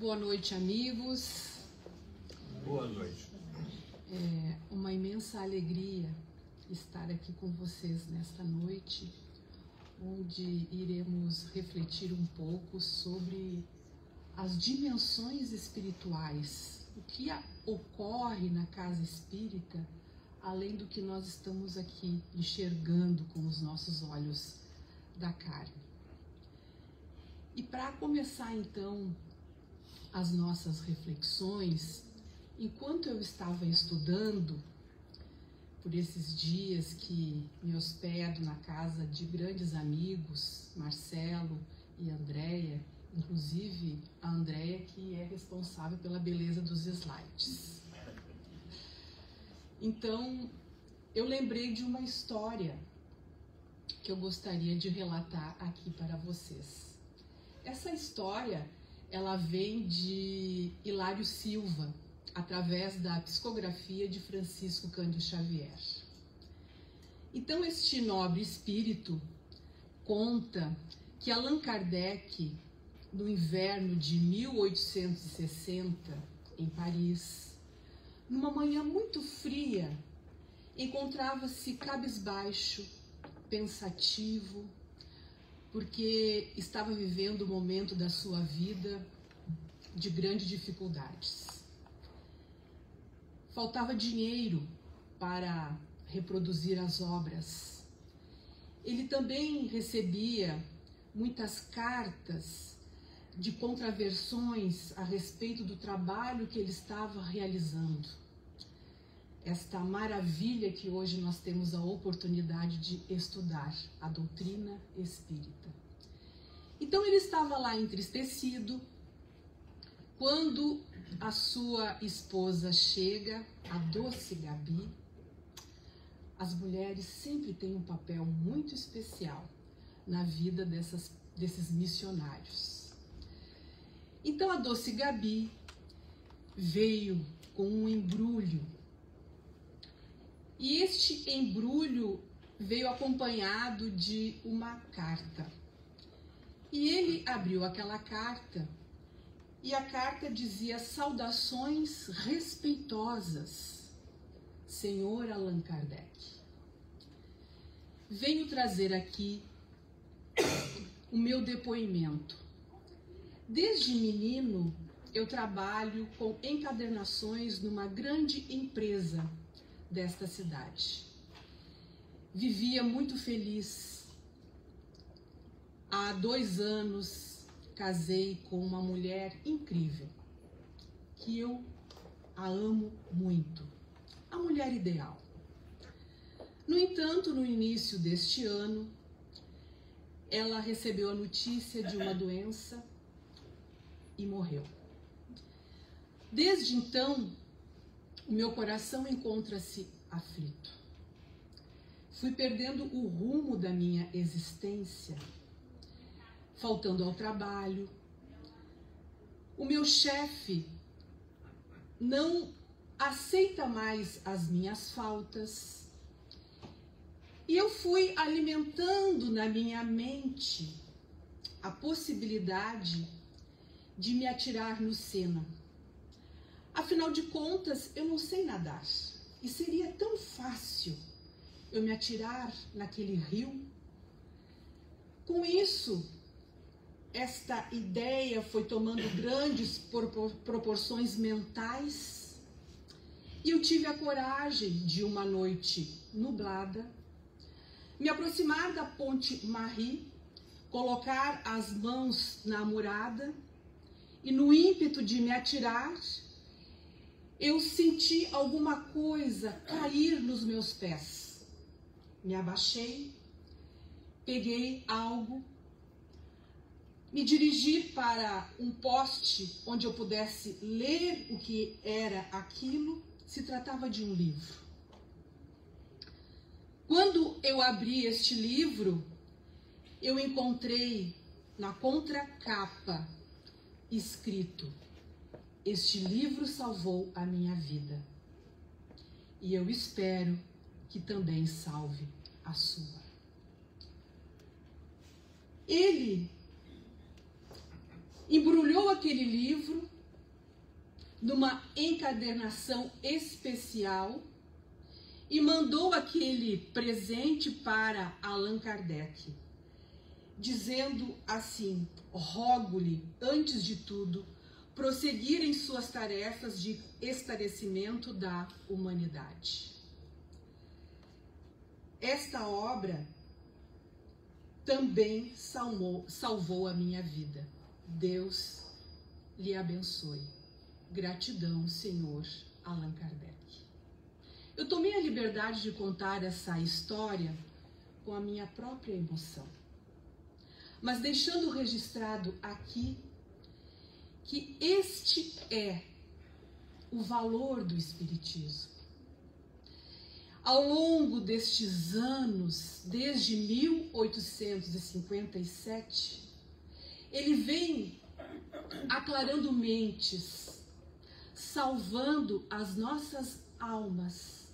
Boa noite, amigos. Boa noite. É uma imensa alegria estar aqui com vocês nesta noite, onde iremos refletir um pouco sobre as dimensões espirituais, o que ocorre na casa espírita, além do que nós estamos aqui enxergando com os nossos olhos da carne. E para começar então as nossas reflexões, enquanto eu estava estudando, por esses dias que me hospedo na casa de grandes amigos, Marcelo e Andréia, inclusive a Andréia que é responsável pela beleza dos slides. Então, eu lembrei de uma história que eu gostaria de relatar aqui para vocês. Essa história, ela vem de Hilário Silva, através da psicografia de Francisco Cândido Xavier. Então, este nobre espírito conta que Allan Kardec, no inverno de 1860, em Paris, numa manhã muito fria, encontrava-se cabisbaixo, pensativo, porque estava vivendo um momento da sua vida de grandes dificuldades. Faltava dinheiro para reproduzir as obras. Ele também recebia muitas cartas de contraversões a respeito do trabalho que ele estava realizando. Esta maravilha que hoje nós temos a oportunidade de estudar, a doutrina espírita. Então ele estava lá entristecido, quando a sua esposa chega, a doce Gabi. As mulheres sempre têm um papel muito especial na vida desses missionários. Então a doce Gabi veio com um embrulho. E este embrulho veio acompanhado de uma carta. E ele abriu aquela carta, e a carta dizia: saudações respeitosas, Senhor Allan Kardec. Venho trazer aqui o meu depoimento. Desde menino, eu trabalho com encadernações numa grande empresa desta cidade. Vivia muito feliz. Há 2 anos casei com uma mulher incrível, que eu a amo muito, a mulher ideal. No entanto, no início deste ano, ela recebeu a notícia de uma doença e morreu. Desde então, o meu coração encontra-se aflito. Fui perdendo o rumo da minha existência, faltando ao trabalho. O meu chefe não aceita mais as minhas faltas. E eu fui alimentando na minha mente a possibilidade de me atirar no Sena. Afinal de contas, eu não sei nadar. E seria tão fácil eu me atirar naquele rio. Com isso, esta ideia foi tomando grandes proporções mentais. E eu tive a coragem de, uma noite nublada, me aproximar da Ponte Marie, colocar as mãos na murada e, no ímpeto de me atirar, eu senti alguma coisa cair nos meus pés. Me abaixei, peguei algo, me dirigi para um poste onde eu pudesse ler o que era aquilo. Se tratava de um livro. Quando eu abri este livro, eu encontrei na contracapa escrito: este livro salvou a minha vida. E eu espero que também salve a sua. embrulhou aquele livro numa encadernação especial e mandou aquele presente para Allan Kardec, dizendo assim: rogo-lhe, antes de tudo, prosseguir em suas tarefas de esclarecimento da humanidade. Esta obra também salvou a minha vida. Deus lhe abençoe. Gratidão, Senhor Allan Kardec. Eu tomei a liberdade de contar essa história com a minha própria emoção, mas deixando registrado aqui que este é o valor do Espiritismo. Ao longo destes anos, desde 1857, ele vem aclarando mentes, salvando as nossas almas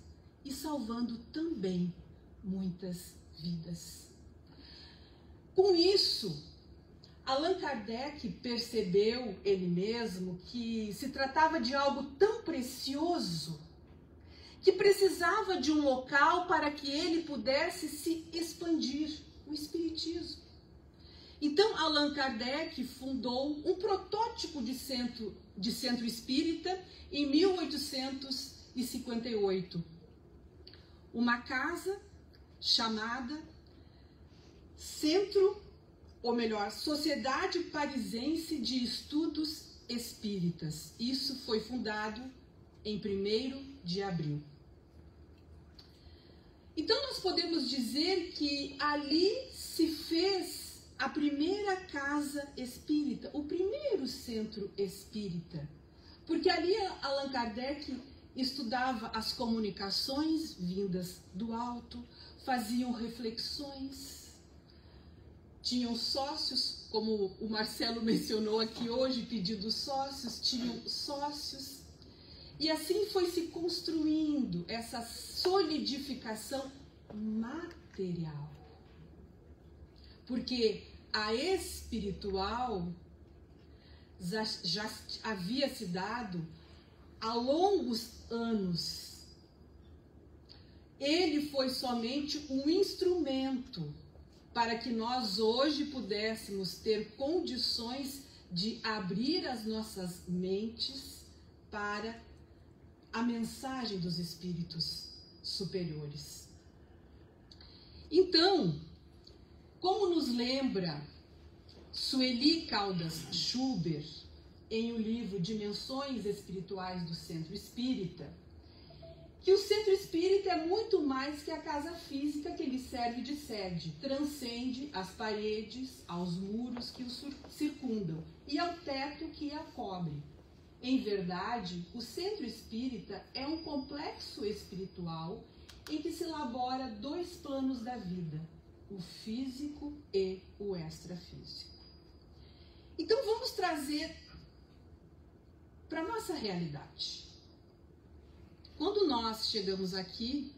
e salvando também muitas vidas. Com isso, Allan Kardec percebeu ele mesmo que se tratava de algo tão precioso que precisava de um local para que ele pudesse se expandir, o Espiritismo. Então, Allan Kardec fundou um protótipo de centro espírita em 1858. Uma casa chamada Sociedade Parisiense de Estudos Espíritas. Isso foi fundado em 1º de abril. Então, nós podemos dizer que ali se fez a primeira casa espírita, o primeiro centro espírita, porque ali Allan Kardec estudava as comunicações vindas do alto, faziam reflexões, tinham sócios, como o Marcelo mencionou aqui hoje, pedindo sócios, tinham sócios, e assim foi se construindo essa solidificação material. Porque a espiritual já havia se dado há longos anos. Ele foi somente um instrumento para que nós hoje pudéssemos ter condições de abrir as nossas mentes para a mensagem dos espíritos superiores. Então, como nos lembra Sueli Caldas Schubert em o livro Dimensões Espirituais do Centro Espírita, que o Centro Espírita é muito mais que a casa física que lhe serve de sede, transcende as paredes, aos muros que o circundam e ao teto que a cobre. Em verdade, o Centro Espírita é um complexo espiritual em que se elabora 2 planos da vida, o físico e o extrafísico. Então vamos trazer para a nossa realidade. Quando nós chegamos aqui,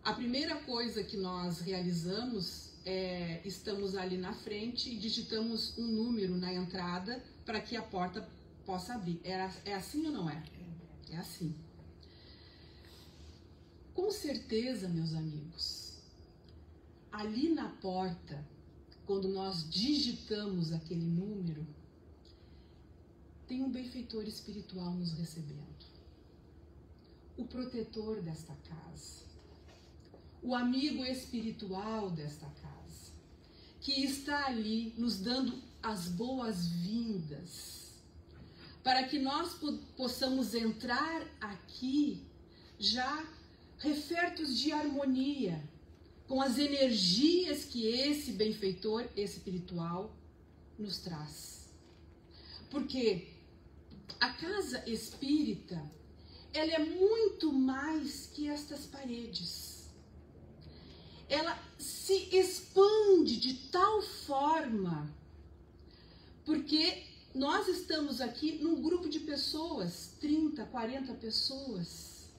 a primeira coisa que nós realizamos é, estamos ali na frente e digitamos um número na entrada para que a porta possa abrir. É assim ou não é? É assim. Com certeza, meus amigos, ali na porta, quando nós digitamos aquele número, tem um benfeitor espiritual nos recebendo. O protetor desta casa. O amigo espiritual desta casa. Que está ali nos dando as boas-vindas. Para que nós possamos entrar aqui já refertos de harmonia, com as energias que esse benfeitor espiritual nos traz. Porque a casa espírita, ela é muito mais que estas paredes. Ela se expande de tal forma, porque nós estamos aqui num grupo de pessoas, 30, 40 pessoas,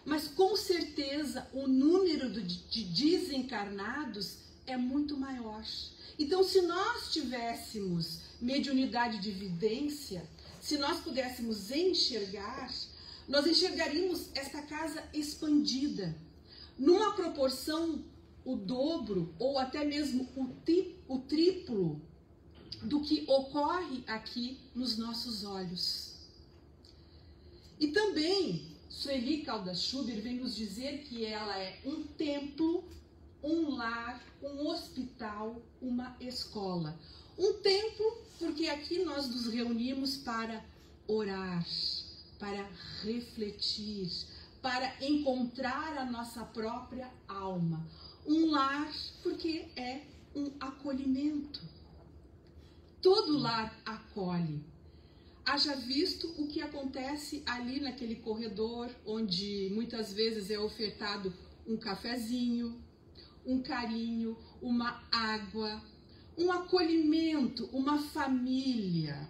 mas com certeza o número de desencarnados é muito maior. Então, se nós tivéssemos mediunidade de vidência, se nós pudéssemos enxergar, nós enxergaríamos esta casa expandida, numa proporção o dobro ou até mesmo o triplo do que ocorre aqui nos nossos olhos. E também, Sueli Caldas Schubert vem nos dizer que ela é um templo, um lar, um hospital, uma escola. Um templo, porque aqui nós nos reunimos para orar, para refletir, para encontrar a nossa própria alma. Um lar, porque é um acolhimento. Todo lar acolhe. Haja visto o que acontece ali naquele corredor, onde muitas vezes é ofertado um cafezinho, um carinho, uma água, um acolhimento, uma família.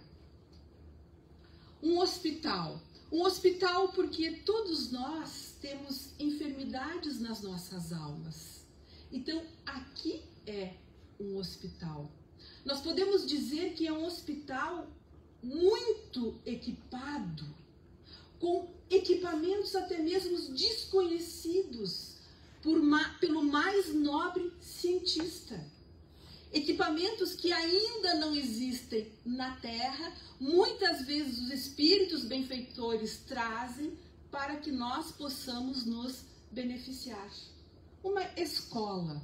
Um hospital. Um hospital porque todos nós temos enfermidades nas nossas almas. Então, aqui é um hospital. Nós podemos dizer que é um hospital muito equipado, com equipamentos até mesmo desconhecidos pelo mais nobre cientista. Equipamentos que ainda não existem na Terra, muitas vezes os espíritos benfeitores trazem para que nós possamos nos beneficiar. Uma escola.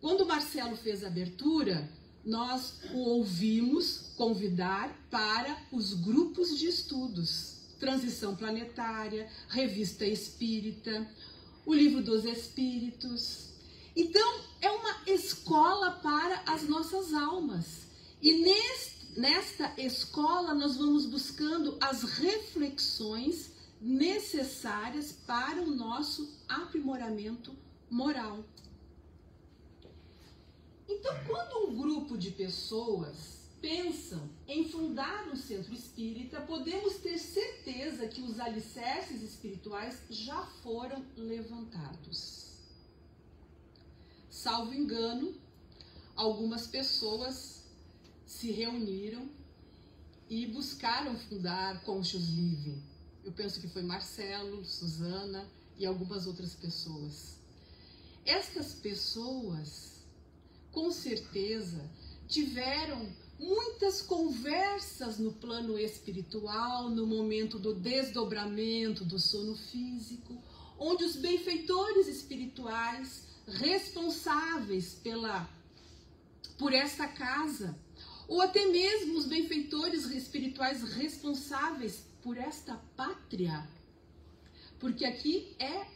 Quando o Marcelo fez a abertura, nós o ouvimos convidar para os grupos de estudos. Transição Planetária, Revista Espírita, o Livro dos Espíritos. Então, é uma escola para as nossas almas. E nesta escola nós vamos buscando as reflexões necessárias para o nosso aprimoramento moral. Então, quando um grupo de pessoas pensam em fundar um centro espírita, podemos ter certeza que os alicerces espirituais já foram levantados. Salvo engano, algumas pessoas se reuniram e buscaram fundar Conscious Living. Eu penso que foi Marcelo, Suzana e algumas outras pessoas. Estas pessoas, com certeza, tiveram muitas conversas no plano espiritual, no momento do desdobramento do sono físico, onde os benfeitores espirituais responsáveis por esta casa, ou até mesmo os benfeitores espirituais responsáveis por esta pátria, porque aqui é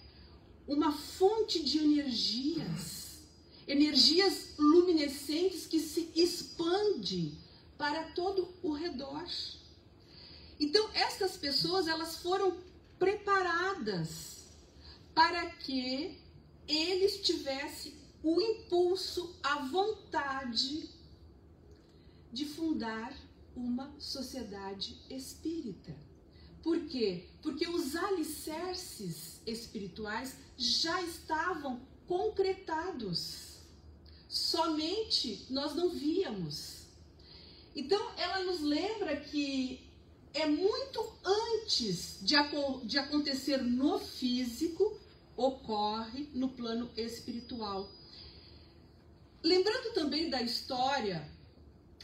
uma fonte de energias luminescentes que se expandem para todo o redor. Então, estas pessoas, elas foram preparadas para que eles tivessem o impulso, a vontade de fundar uma sociedade espírita. Por quê? Porque os alicerces espirituais já estavam concretados. Somente nós não víamos. Então, ela nos lembra que é muito antes de acontecer no físico, ocorre no plano espiritual. Lembrando também da história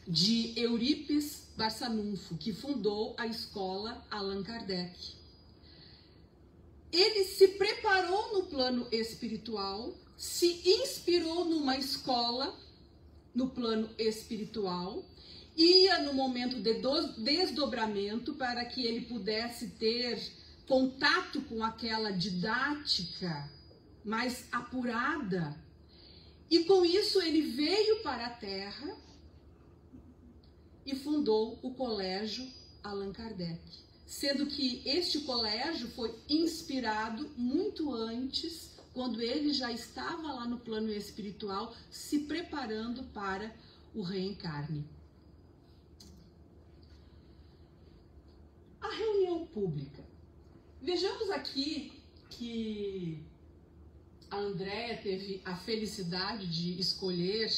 de Eurípides Barçanufo, que fundou a escola Allan Kardec. Ele se preparou no plano espiritual, se inspirou numa escola no plano espiritual, ia no momento de desdobramento para que ele pudesse ter contato com aquela didática mais apurada. E com isso ele veio para a Terra e fundou o Colégio Allan Kardec. Sendo que este colégio foi inspirado muito antes, quando ele já estava lá no plano espiritual, se preparando para o reencarne. A reunião pública. Vejamos aqui que a Andréia teve a felicidade de escolher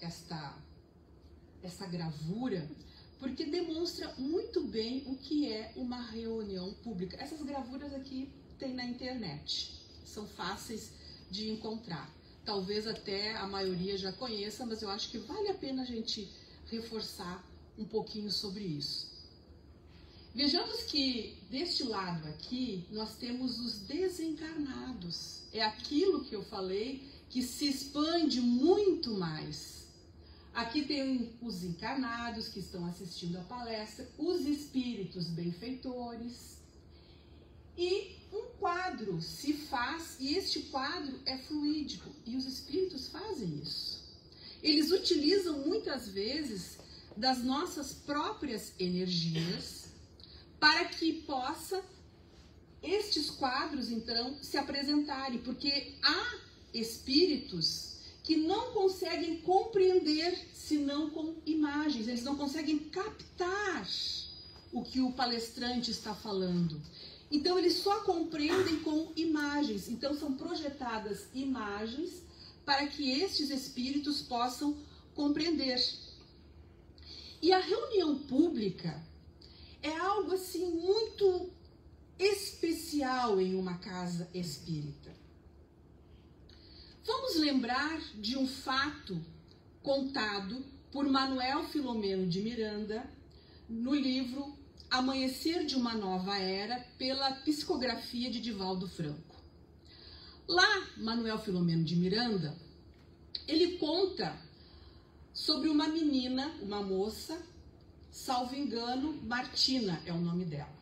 esta gravura, porque demonstra muito bem o que é uma reunião pública. Essas gravuras aqui tem na internet, são fáceis de encontrar. Talvez até a maioria já conheça, mas eu acho que vale a pena a gente reforçar um pouquinho sobre isso. Vejamos que deste lado aqui nós temos os desencarnados. É aquilo que eu falei que se expande muito mais. Aqui tem os encarnados que estão assistindo a palestra, os espíritos benfeitores. E um quadro se faz, e este quadro é fluídico, e os espíritos fazem isso. Eles utilizam muitas vezes das nossas próprias energias para que possa estes quadros, então, se apresentarem, porque há espíritos que não conseguem compreender senão com imagens, eles não conseguem captar o que o palestrante está falando. Então, eles só compreendem com imagens. Então, são projetadas imagens para que estes espíritos possam compreender. E a reunião pública é algo assim muito especial em uma casa espírita. Vamos lembrar de um fato contado por Manuel Filomeno de Miranda no livro Amanhecer de uma Nova Era, pela psicografia de Divaldo Franco. Lá, Manuel Filomeno de Miranda, ele conta sobre uma menina, uma moça, salvo engano, Martina é o nome dela.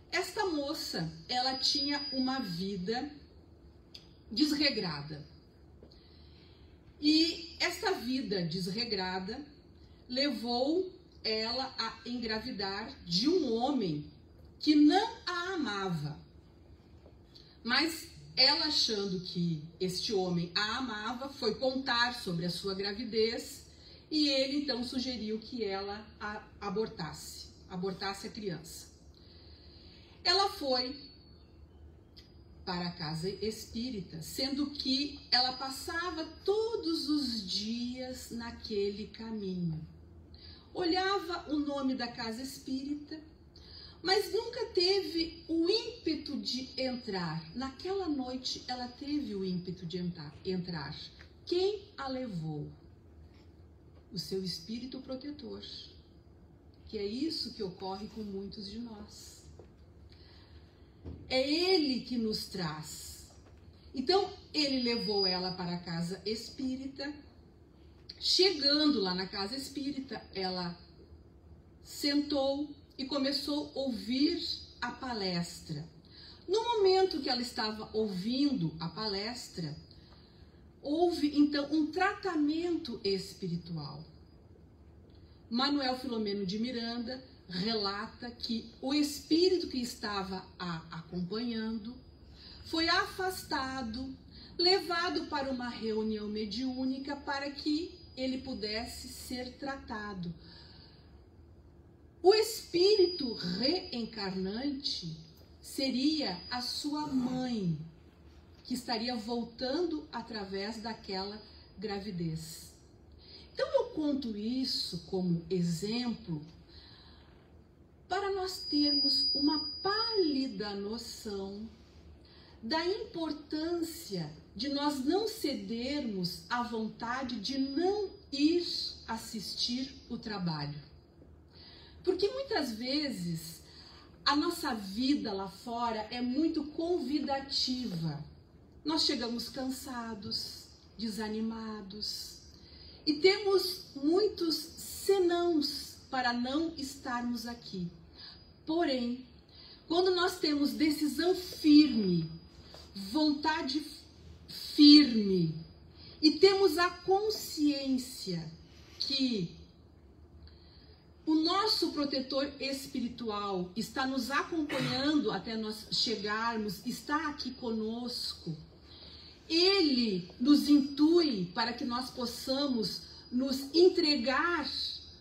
Esta moça, ela tinha uma vida desregrada. E esta vida desregrada levou ela a engravidar de um homem que não a amava. Mas ela, achando que este homem a amava, foi contar sobre a sua gravidez e ele então sugeriu que ela abortasse a criança. Ela foi para a casa espírita, sendo que ela passava todos os dias naquele caminho. Olhava o nome da casa espírita, mas nunca teve o ímpeto de entrar. Naquela noite ela teve o ímpeto de entrar. Quem a levou? O seu espírito protetor, que é isso que ocorre com muitos de nós. É ele que nos traz. Então, ele levou ela para a casa espírita. Chegando lá na casa espírita, ela sentou e começou a ouvir a palestra. No momento que ela estava ouvindo a palestra, houve então um tratamento espiritual. Manuel Filomeno de Miranda relata que o espírito que estava a acompanhando foi afastado, levado para uma reunião mediúnica para que ele pudesse ser tratado. O espírito reencarnante seria a sua mãe, que estaria voltando através daquela gravidez. Então eu conto isso como exemplo para nós termos uma pálida noção da importância de nós não cedermos à vontade de não ir assistir o trabalho. Porque muitas vezes a nossa vida lá fora é muito convidativa. Nós chegamos cansados, desanimados e temos muitos senãos para não estarmos aqui. Porém, quando nós temos decisão firme, vontade firme e temos a consciência que o nosso protetor espiritual está nos acompanhando até nós chegarmos, está aqui conosco, ele nos intui para que nós possamos nos entregar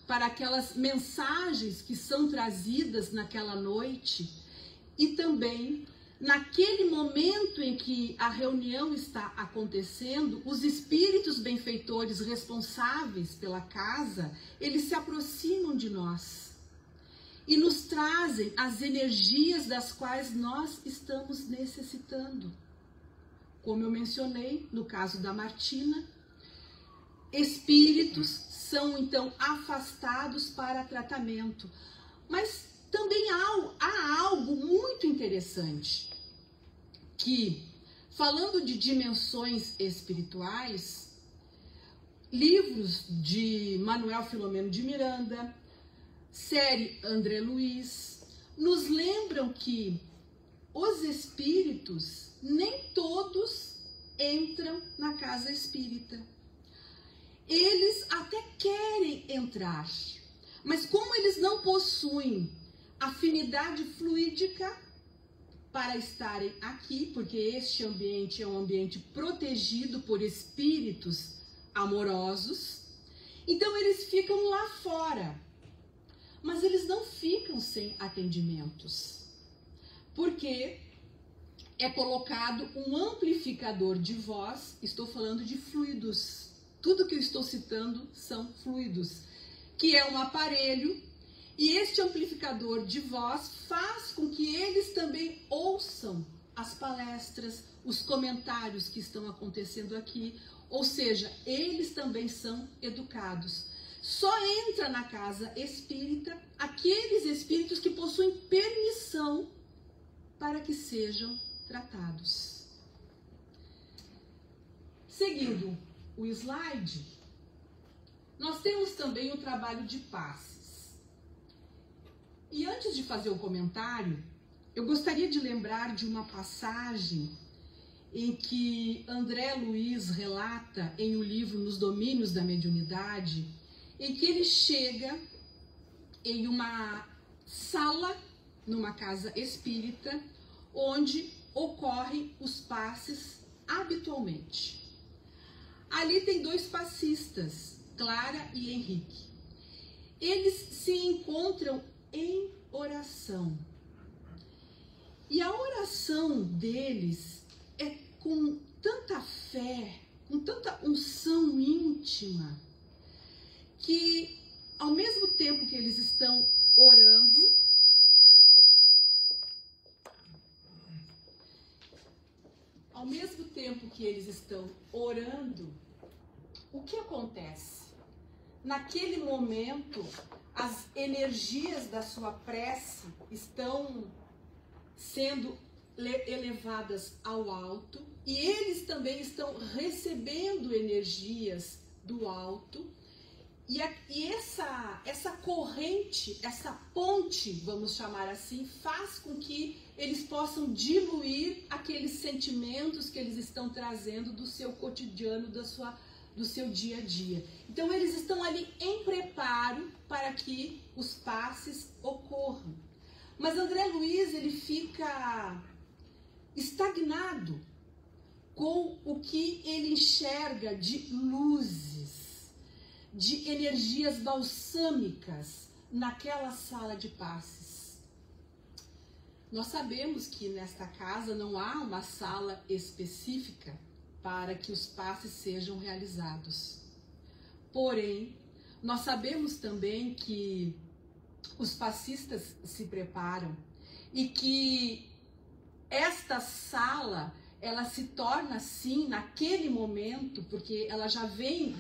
para aquelas mensagens que são trazidas naquela noite e também naquele momento em que a reunião está acontecendo, os espíritos benfeitores responsáveis pela casa, eles se aproximam de nós e nos trazem as energias das quais nós estamos necessitando. Como eu mencionei, no caso da Martina, espíritos são então afastados para tratamento. Mas também há algo muito interessante, que, falando de dimensões espirituais, livros de Manuel Filomeno de Miranda, série André Luiz, nos lembram que os espíritos nem todos entram na casa espírita. Eles até querem entrar, mas como eles não possuem afinidade fluídica para estarem aqui, porque este ambiente é um ambiente protegido por espíritos amorosos, então eles ficam lá fora. Mas eles não ficam sem atendimentos, porque é colocado um amplificador de voz. Estou falando de fluidos. Tudo que eu estou citando são fluidos, que é um aparelho, e este amplificador de voz faz com que eles também ouçam as palestras, os comentários que estão acontecendo aqui, ou seja, eles também são educados. Só entra na casa espírita aqueles espíritos que possuem permissão para que sejam tratados. Seguindo o slide, nós temos também o trabalho de passes. E antes de fazer o comentário, eu gostaria de lembrar de uma passagem em que André Luiz relata em o livro Nos Domínios da Mediunidade, em que ele chega em uma sala, numa casa espírita, onde ocorrem os passes habitualmente. Ali tem dois passistas, Clara e Henrique. Eles se encontram em oração. E a oração deles é com tanta fé, com tanta unção íntima, que ao mesmo tempo que eles estão orando, o que acontece? Naquele momento, as energias da sua prece estão sendo elevadas ao alto, e eles também estão recebendo energias do alto. E essa corrente, essa ponte, vamos chamar assim, faz com que eles possam diluir aqueles sentimentos que eles estão trazendo do seu cotidiano, do seu dia a dia. Então eles estão ali em preparo para que os passes ocorram. Mas André Luiz, ele fica estagnado com o que ele enxerga de luzes, de energias balsâmicas naquela sala de passes. Nós sabemos que nesta casa não há uma sala específica para que os passes sejam realizados. Porém, nós sabemos também que os passistas se preparam e que esta sala, ela se torna assim naquele momento, porque ela já vem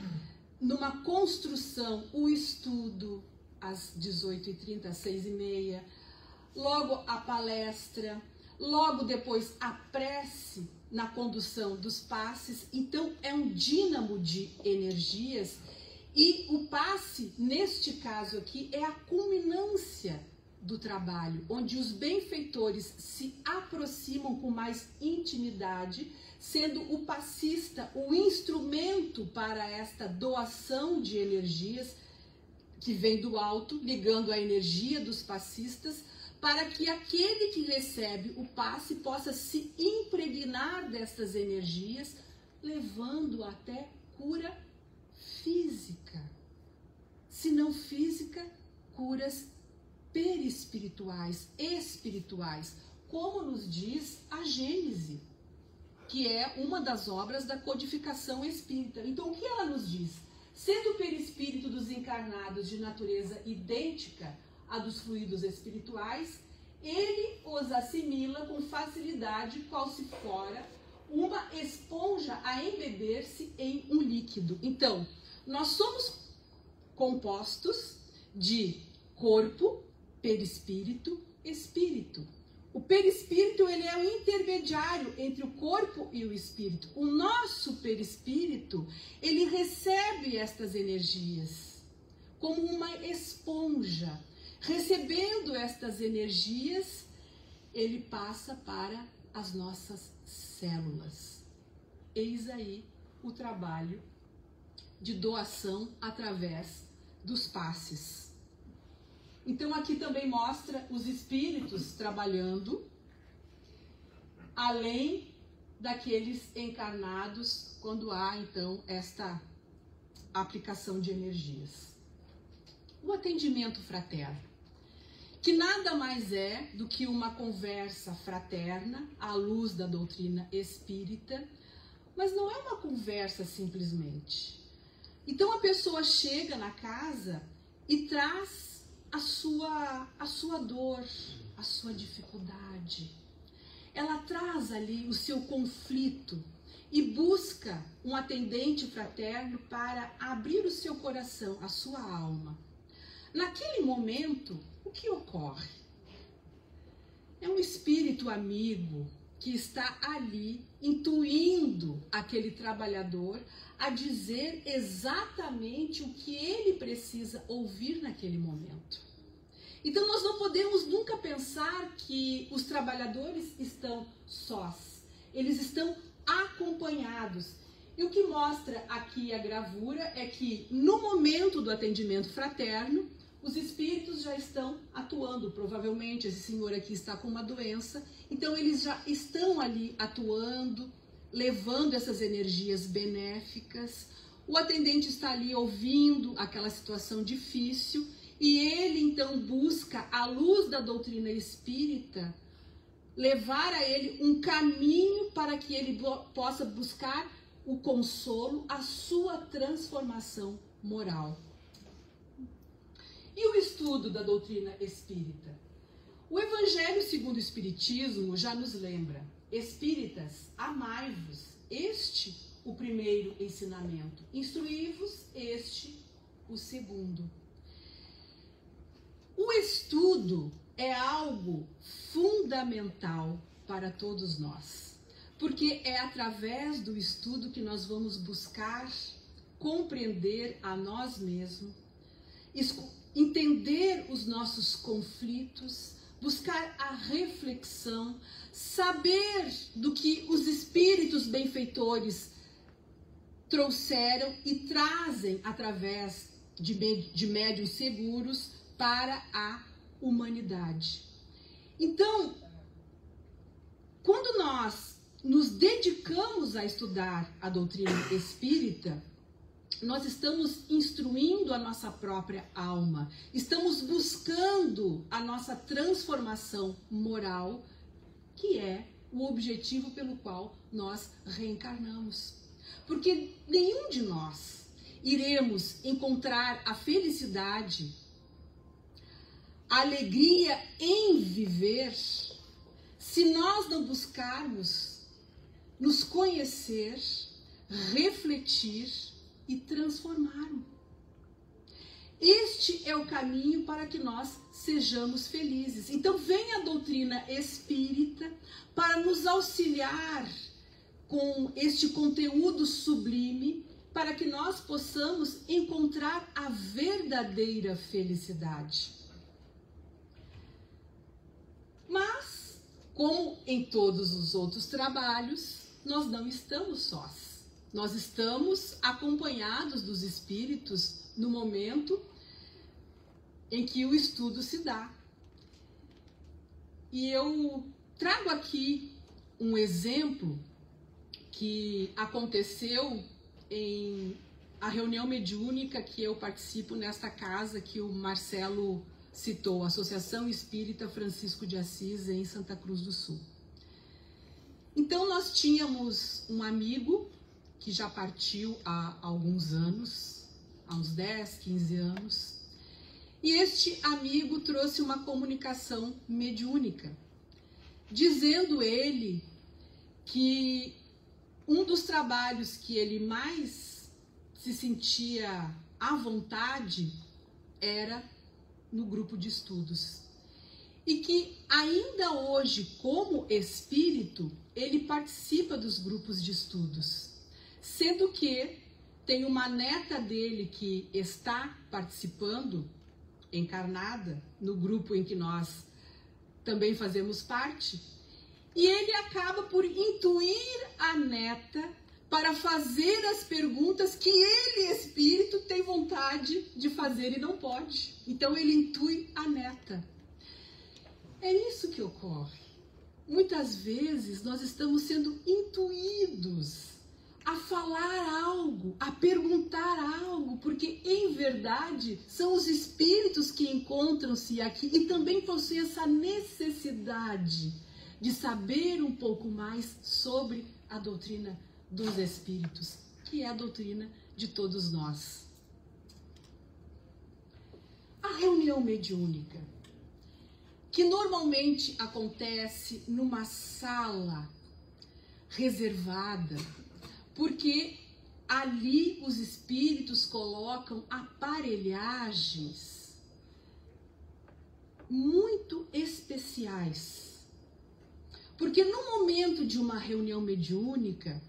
numa construção, o estudo às 18h30, às 6h30, logo a palestra, logo depois a prece na condução dos passes. Então é um dínamo de energias, e o passe, neste caso aqui, é a culminância do trabalho, onde os benfeitores se aproximam com mais intimidade, sendo o passista o instrumento para esta doação de energias que vem do alto, ligando a energia dos passistas, para que aquele que recebe o passe possa se impregnar destas energias, levando até cura física. Se não física, curas perispirituais, espirituais, como nos diz a Gênese, que é uma das obras da codificação espírita. Então, o que ela nos diz? Sendo o perispírito dos encarnados de natureza idêntica à dos fluidos espirituais, ele os assimila com facilidade, qual se fora uma esponja a embeber-se em um líquido. Então, nós somos compostos de corpo, perispírito, espírito. O perispírito, ele é o intermediário entre o corpo e o espírito. O nosso perispírito, ele recebe estas energias como uma esponja. Recebendo estas energias, ele passa para as nossas células. Eis aí o trabalho de doação através dos passes. Então aqui também mostra os espíritos trabalhando além daqueles encarnados quando há então esta aplicação de energias. O atendimento fraterno, que nada mais é do que uma conversa fraterna à luz da doutrina espírita, mas não é uma conversa simplesmente. Então a pessoa chega na casa e traz a sua dor, a sua dificuldade. Ela traz ali o seu conflito e busca um atendente fraterno para abrir o seu coração, a sua alma. Naquele momento, o que ocorre? É um espírito amigo que está ali intuindo aquele trabalhador a dizer exatamente o que ele precisa ouvir naquele momento. Então nós não podemos nunca pensar que os trabalhadores estão sós. Eles estão acompanhados. E o que mostra aqui a gravura é que no momento do atendimento fraterno, os espíritos já estão atuando. Provavelmente esse senhor aqui está com uma doença, então eles já estão ali atuando, levando essas energias benéficas. O atendente está ali ouvindo aquela situação difícil e ele então busca, à luz da doutrina espírita, levar a ele um caminho para que ele possa buscar o consolo, a sua transformação moral. E o estudo da doutrina espírita? O Evangelho segundo o Espiritismo já nos lembra: espíritas, amai-vos, este o primeiro ensinamento, instruí-vos, este o segundo. O estudo é algo fundamental para todos nós, porque é através do estudo que nós vamos buscar compreender a nós mesmos, entender os nossos conflitos, buscar a reflexão, saber do que os espíritos benfeitores trouxeram e trazem através de médiuns seguros para a humanidade. Então, quando nós nos dedicamos a estudar a doutrina espírita, nós estamos instruindo a nossa própria alma, estamos buscando a nossa transformação moral, que é o objetivo pelo qual nós reencarnamos. Porque nenhum de nós iremos encontrar a felicidade, a alegria em viver, se nós não buscarmos nos conhecer, refletir e transformar. Este é o caminho para que nós sejamos felizes. Então vem a doutrina espírita para nos auxiliar com este conteúdo sublime, para que nós possamos encontrar a verdadeira felicidade. Mas, como em todos os outros trabalhos, nós não estamos sós. Nós estamos acompanhados dos espíritos no momento em que o estudo se dá. E eu trago aqui um exemplo que aconteceu em a reunião mediúnica que eu participo nesta casa que o Marcelo citou a Associação Espírita Francisco de Assis em Santa Cruz do Sul. Então nós tínhamos um amigo que já partiu há alguns anos, há uns 10, 15 anos, e este amigo trouxe uma comunicação mediúnica, dizendo ele que um dos trabalhos que ele mais se sentia à vontade era no grupo de estudos. E que ainda hoje, como espírito, ele participa dos grupos de estudos. Sendo que tem uma neta dele que está participando, encarnada, no grupo em que nós também fazemos parte, e ele acaba por intuir a neta para fazer as perguntas que ele, espírito, tem vontade de fazer e não pode. Então ele intui a neta. É isso que ocorre. Muitas vezes nós estamos sendo intuídos a falar algo, a perguntar algo, porque em verdade são os espíritos que encontram-se aqui e também possuem essa necessidade de saber um pouco mais sobre a doutrina dos espíritos, que é a doutrina de todos nós. A reunião mediúnica, que normalmente acontece numa sala reservada, porque ali os espíritos colocam aparelhagens muito especiais. Porque no momento de uma reunião mediúnica,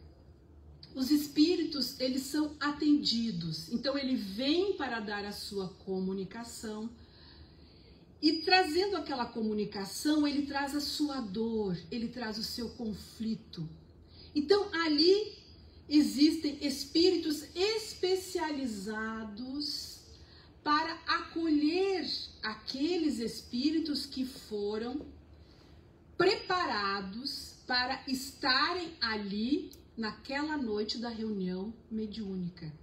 os espíritos, eles são atendidos. Então ele vem para dar a sua comunicação, e trazendo aquela comunicação, ele traz a sua dor, ele traz o seu conflito. Então ali existem espíritos especializados para acolher aqueles espíritos que foram preparados para estarem ali naquela noite da reunião mediúnica.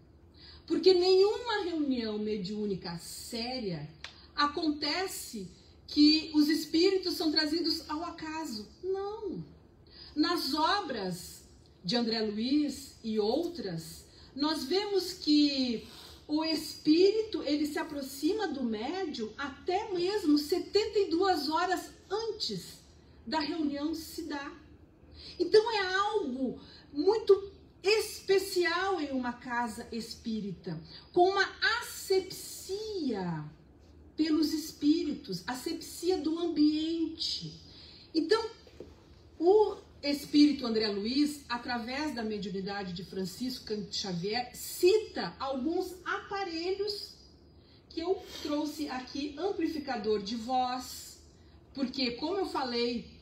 Porque nenhuma reunião mediúnica séria acontece que os espíritos são trazidos ao acaso. Não. Nas obras de André Luiz e outras, nós vemos que o espírito, ele se aproxima do médium até mesmo 72 horas antes da reunião se dar. Então é algo muito especial em uma casa espírita, com uma asepsia pelos espíritos, asepsia do ambiente. Então, o espírito André Luiz, através da mediunidade de Francisco Cândido Xavier, cita alguns aparelhos que eu trouxe aqui, amplificador de voz, porque, como eu falei,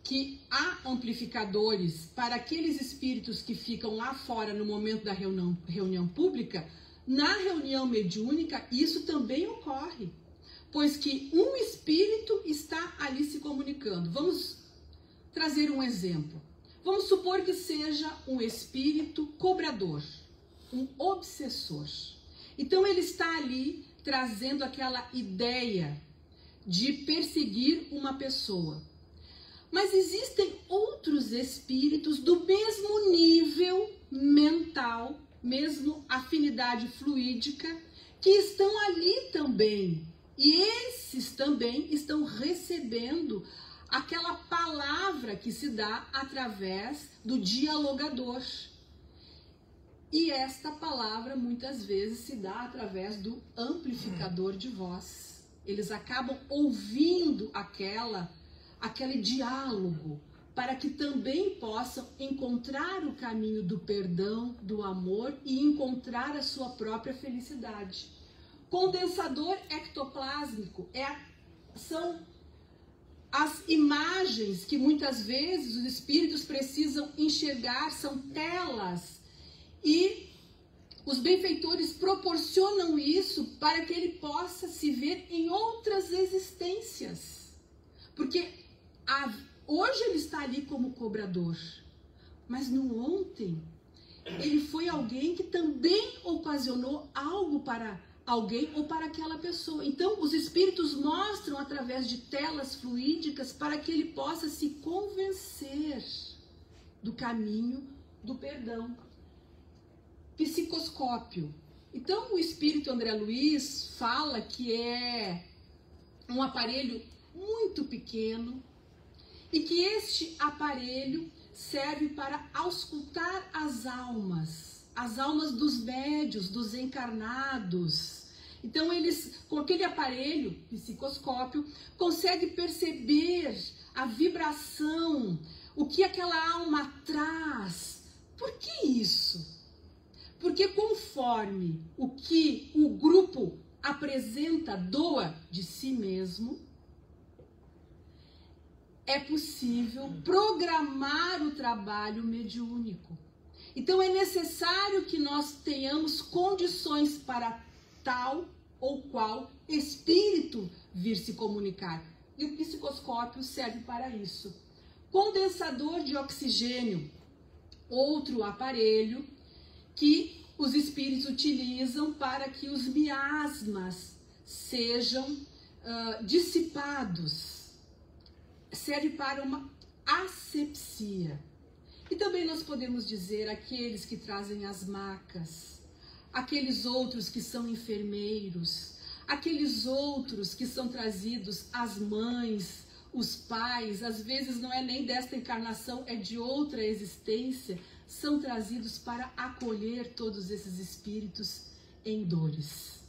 que há amplificadores para aqueles espíritos que ficam lá fora no momento da reunião pública. Na reunião mediúnica, isso também ocorre, pois que um espírito está ali se comunicando. Vamos trazer um exemplo. Vamos supor que seja um espírito cobrador, um obsessor. Então ele está ali trazendo aquela ideia de perseguir uma pessoa. Mas existem outros espíritos do mesmo nível mental, mesmo afinidade fluídica, que estão ali também. E esses também estão recebendo aquela palavra que se dá através do dialogador. E esta palavra muitas vezes se dá através do amplificador de voz. Eles acabam ouvindo aquele diálogo, para que também possam encontrar o caminho do perdão, do amor e encontrar a sua própria felicidade. Condensador ectoplásmico são as imagens que muitas vezes os espíritos precisam enxergar, são telas, e os benfeitores proporcionam isso para que ele possa se ver em outras existências. Porque hoje ele está ali como cobrador, mas no ontem ele foi alguém que também ocasionou algo para alguém ou para aquela pessoa. Então, os espíritos mostram através de telas fluídicas para que ele possa se convencer do caminho do perdão. Psicoscópio. Então, o espírito André Luiz fala que é um aparelho muito pequeno e que este aparelho serve para auscultar as almas dos médios, dos encarnados. Então, eles, com aquele aparelho, psicoscópio, conseguem perceber a vibração, o que aquela alma traz. Por que isso? Porque conforme o que o grupo apresenta, doa de si mesmo, é possível programar o trabalho mediúnico. Então é necessário que nós tenhamos condições para tal ou qual espírito vir se comunicar. E o psicoscópio serve para isso. Condensador de oxigênio, outro aparelho que os espíritos utilizam para que os miasmas sejam dissipados. Serve para uma asepsia. E também nós podemos dizer aqueles que trazem as macas, aqueles outros que são enfermeiros, aqueles outros que são trazidos as mães, os pais, às vezes não é nem desta encarnação, é de outra existência, são trazidos para acolher todos esses espíritos em dores.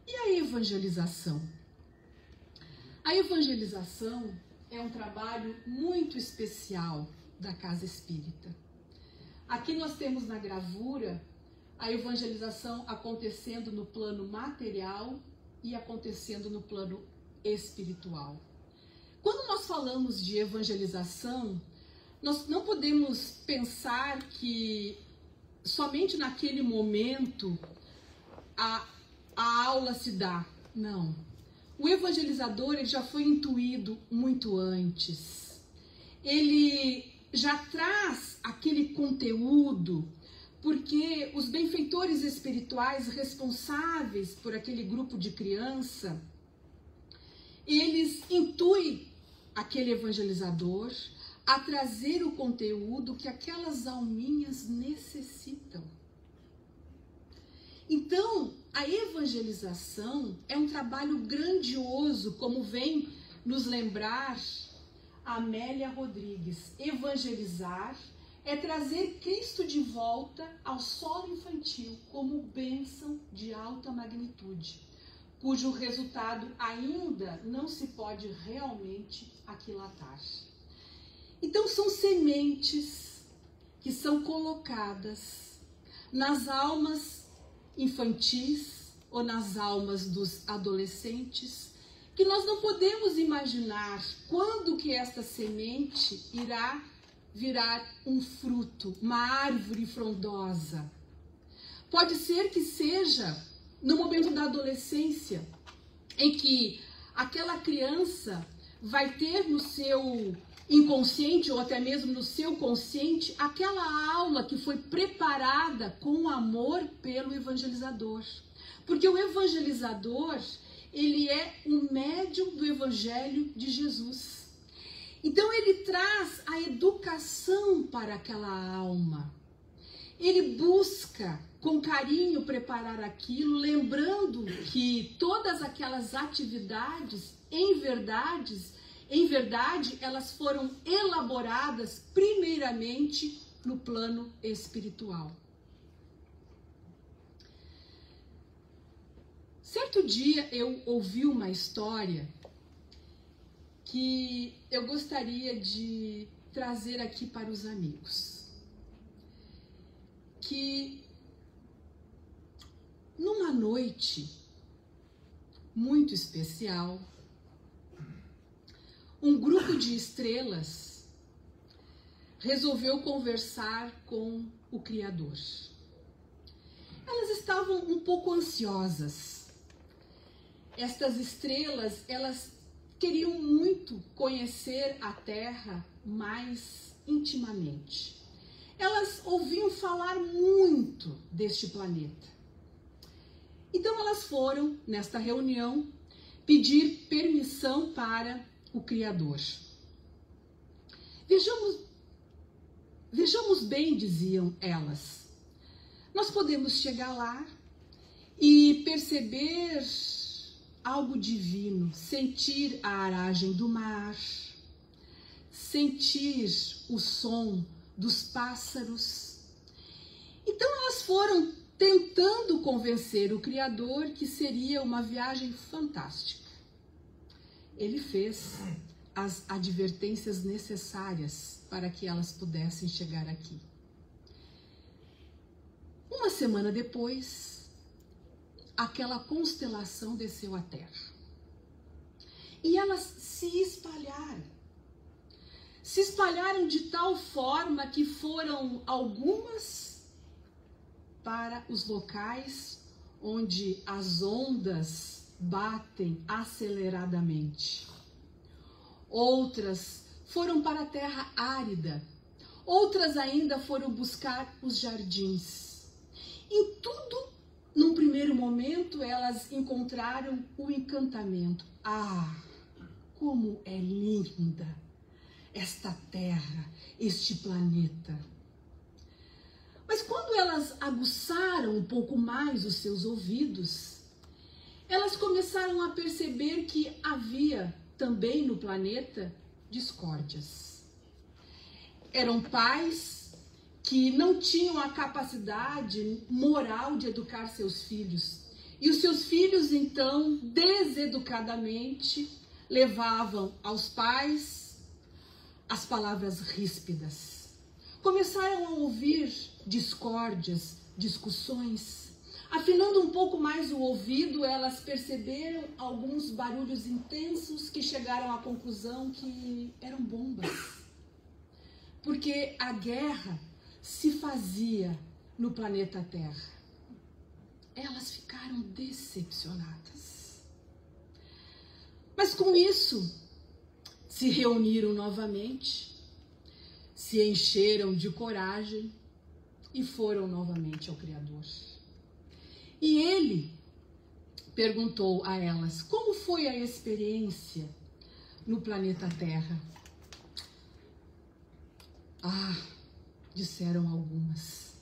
E a evangelização? A evangelização é um trabalho muito especial da Casa Espírita. Aqui nós temos na gravura a evangelização acontecendo no plano material e acontecendo no plano espiritual. Quando nós falamos de evangelização, nós não podemos pensar que somente naquele momento a aula se dá. Não. O evangelizador ele já foi intuído muito antes. Ele já traz aquele conteúdo, porque os benfeitores espirituais responsáveis por aquele grupo de criança, eles intuem aquele evangelizador a trazer o conteúdo que aquelas alminhas necessitam. Então, a evangelização é um trabalho grandioso, como vem nos lembrar a Amélia Rodrigues. Evangelizar é trazer Cristo de volta ao solo infantil como bênção de alta magnitude, cujo resultado ainda não se pode realmente aquilatar. Então, são sementes que são colocadas nas almas infantis ou nas almas dos adolescentes, que nós não podemos imaginar quando que esta semente irá virar um fruto, uma árvore frondosa. Pode ser que seja no momento da adolescência, em que aquela criança vai ter no seu inconsciente ou até mesmo no seu consciente aquela aula que foi preparada com amor pelo evangelizador. Porque o evangelizador, ele é o médium do evangelho de Jesus. Então ele traz a educação para aquela alma. Ele busca com carinho preparar aquilo, lembrando que todas aquelas atividades, em verdade, elas foram elaboradas primeiramente no plano espiritual. Certo dia eu ouvi uma história que eu gostaria de trazer aqui para os amigos. Que numa noite muito especial, um grupo de estrelas resolveu conversar com o Criador. Elas estavam um pouco ansiosas. Estas estrelas, elas queriam muito conhecer a Terra mais intimamente. Elas ouviam falar muito deste planeta. Então elas foram, nesta reunião, pedir permissão para o Criador. Vejamos bem, diziam elas. Nós podemos chegar lá e perceber algo divino, sentir a aragem do mar, sentir o som dos pássaros. Então elas foram tentando convencer o Criador que seria uma viagem fantástica. Ele fez as advertências necessárias para que elas pudessem chegar aqui. Uma semana depois, aquela constelação desceu à Terra. E elas se espalharam. Se espalharam de tal forma que foram algumas para os locais onde as ondas batem aceleradamente. Outras foram para a terra árida. Outras ainda foram buscar os jardins. Em tudo, num primeiro momento, elas encontraram o encantamento. Ah, como é linda esta terra, este planeta. Mas quando elas aguçaram um pouco mais os seus ouvidos, elas começaram a perceber que havia também no planeta discórdias. Eram pais que não tinham a capacidade moral de educar seus filhos. E os seus filhos, então, deseducadamente, levavam aos pais as palavras ríspidas. Começaram a ouvir discórdias, discussões. Afinando um pouco mais o ouvido, elas perceberam alguns barulhos intensos que chegaram à conclusão que eram bombas. Porque a guerra se fazia no planeta Terra. Elas ficaram decepcionadas. Mas com isso, se reuniram novamente, se encheram de coragem e foram novamente ao Criador. E ele perguntou a elas como foi a experiência no planeta Terra. Ah, disseram algumas,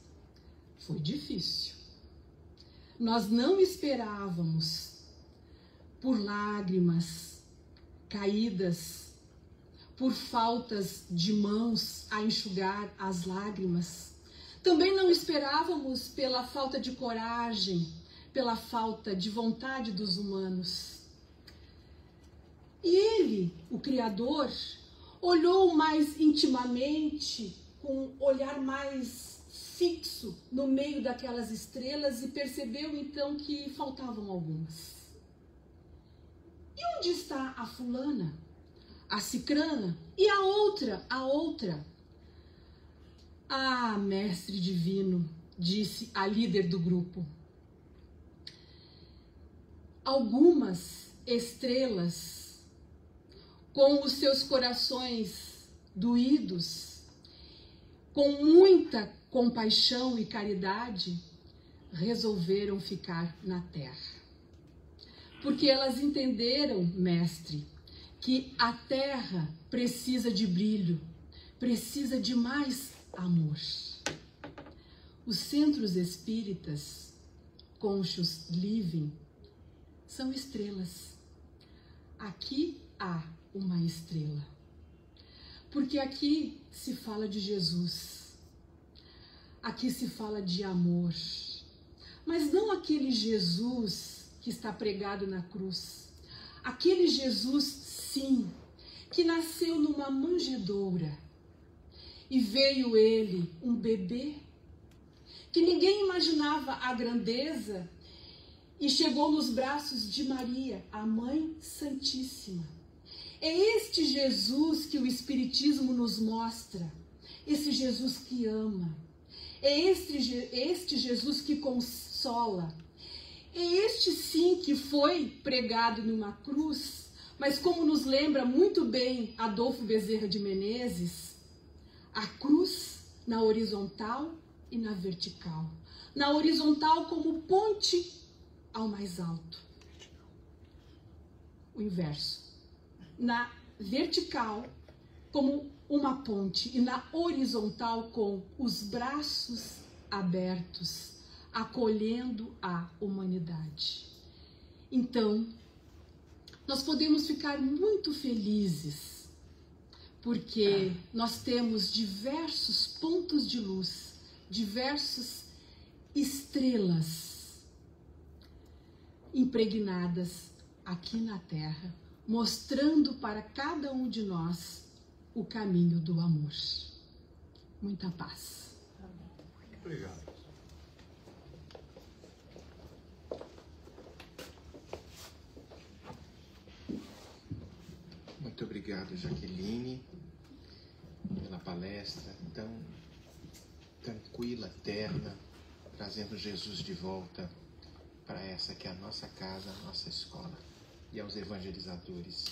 foi difícil. Nós não esperávamos por lágrimas caídas, por faltas de mãos a enxugar as lágrimas. Também não esperávamos pela falta de coragem, pela falta de vontade dos humanos. E ele, o Criador, olhou mais intimamente, com um olhar mais fixo no meio daquelas estrelas e percebeu então que faltavam algumas. E onde está a fulana, a cicrana e a outra? Ah, mestre divino, disse a líder do grupo. Algumas estrelas, com os seus corações doídos, com muita compaixão e caridade, resolveram ficar na terra. Porque elas entenderam, mestre, que a terra precisa de brilho, precisa de mais amor. Os centros espíritas, Conscious Living, são estrelas. Aqui há uma estrela. Porque aqui se fala de Jesus. Aqui se fala de amor. Mas não aquele Jesus que está pregado na cruz. Aquele Jesus, sim, que nasceu numa manjedoura. E veio ele, um bebê, que ninguém imaginava a grandeza, e chegou nos braços de Maria, a Mãe Santíssima. É este Jesus que o Espiritismo nos mostra, esse Jesus que ama, é este Jesus que consola, é este sim que foi pregado numa cruz, mas como nos lembra muito bem Adolfo Bezerra de Menezes, a cruz na horizontal e na vertical. Na horizontal como ponte ao mais alto. O inverso. Na vertical, como uma ponte, e na horizontal, com os braços abertos, acolhendo a humanidade. Então, nós podemos ficar muito felizes, porque nós temos diversos pontos de luz, diversas estrelas impregnadas aqui na Terra, mostrando para cada um de nós o caminho do amor. Muita paz. Obrigado. Muito obrigado, Jaqueline, pela palestra tão tranquila, terna, trazendo Jesus de volta para essa que é a nossa casa, a nossa escola. E aos evangelizadores,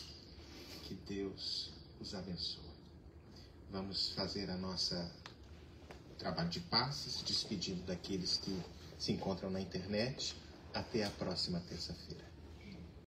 que Deus os abençoe. Vamos fazer a nossa trabalho de passes, despedindo daqueles que se encontram na internet. Até a próxima terça-feira.